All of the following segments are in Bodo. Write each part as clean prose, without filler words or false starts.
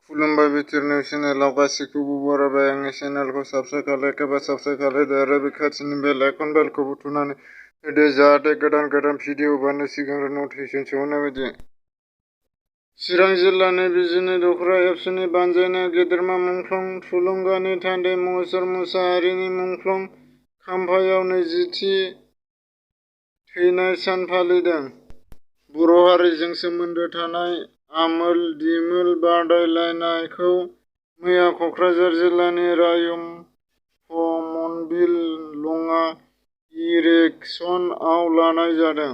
खुलुमबाय बिटिआर निउस चेनेलाव गासैखौबो बरायबाय। आंनि चेनेलखौ साबस्क्राइब खालामदो आरो बे खाथिनि बेल आइकन बेलखौबो थुनानै होदो जाहाथे गोदान भिडिअ हगारनो सिगांग्रो नटिफिकेसन सौहैनाय बायदि। चिरां जिल्लानि बिजिनि दख'रा एबसुनि बानजायनाय गेदेमा मुंख्लं थुलुंगानि थान्दै महसेश्वर मुसाहारिनि मुंख्लं खाम्फायाव 20थि थैनाय सान फालिदों। बर' हारिजों सोमोन्दो थानाय आमोल दिमोल बादायलायनायखौ मैया क'क्राझार जिल्लानि रायमनबिल लङा इरेक्शनआव लानाय जादों।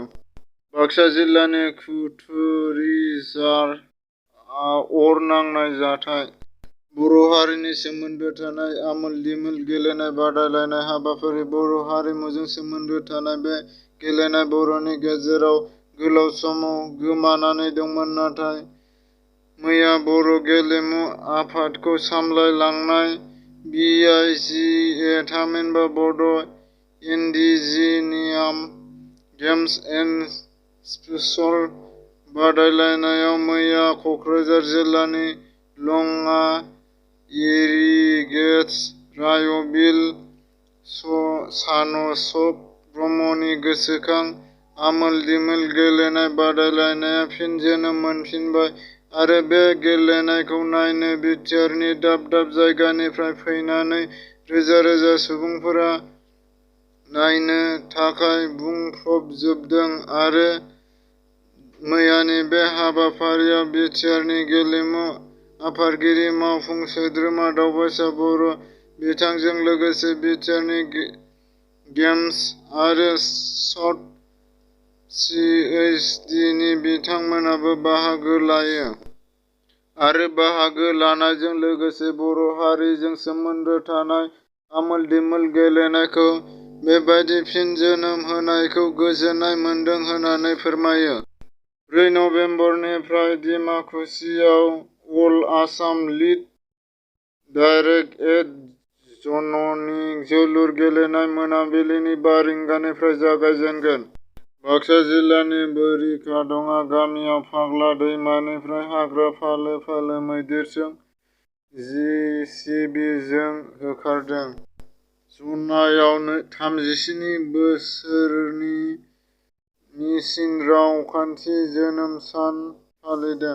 बाक्सा जिल्लानि कुथुरिझार अर नांनाय जाथाय। बर' हारिनि सोमोन्दो थानाय आमोल दिमोल गेलेनाय बादायलायनाय हाबाफारि। बर' हारिमुजों सोमोन्दो थानाय बे गेलेनाय बर'नि गेजेराव गोलाव सम गोमानानै दंमोन। नाथाय मैया बर' गेलेमु आफादखौ सामलायलांनाय BIGA थामहिनबा बड' इन्डिजिनियाम गेम्स एन्ड स्पेशल बादायलायनायाव मैया क'क्राझार जिल्लानि लङा इरिगेट्स रायबिल सानसब ब्रह्मनि गोसोखां आमोल दिमोल गेलेनाय बादायलायनाया फिन जोनोम मोनफिनबाय आरो बे गेलेनायखौ नायनो बिटिआरनि दाब दाब जायगानिफ्राय फैनानै रोजा रोजा सुबुंफोरा नायनो थाखाय बुंफबजोबदों। आरो मैयानि बे हाबाफारियाव बिटिआरनि गेलेमु आफादगिरि मावफुं सोद्रोमा दावबायसा बर' बिथांजों लोगोसे बिटिआरनि गेम्स आरो स्पर्ट CSD नि बिथांमोनाबो बाहागो लायो। आरो बाहागो लानायजों लोगोसे बर' हारिजों सोमोन्दो थानाय आमोल दिमोल गेलेनायखौ बेबायदि फिन जोनोम होनायखौ गोजोननाय मोन्दों होननानै फोरमायो। 4 नबेम्बरनिफ्राय डिमाकुसियाव अल आसाम लीग डाइरेक्ट-एड जननि जोलुर गेलेनाय मोनाबिलिनि 5 रिंगानिफ्राय जागायजेनगोन। बाक्सा जिल्लानि बोरिखादङा गामियाव फाग्ला दैमानिफ्राय हाग्रा फालो फालो मैदेरजों JCB जों होखारदों। जनायाव 37 बोसोरनि मिसिं रावखान्थि जोनोम सान फालिदों।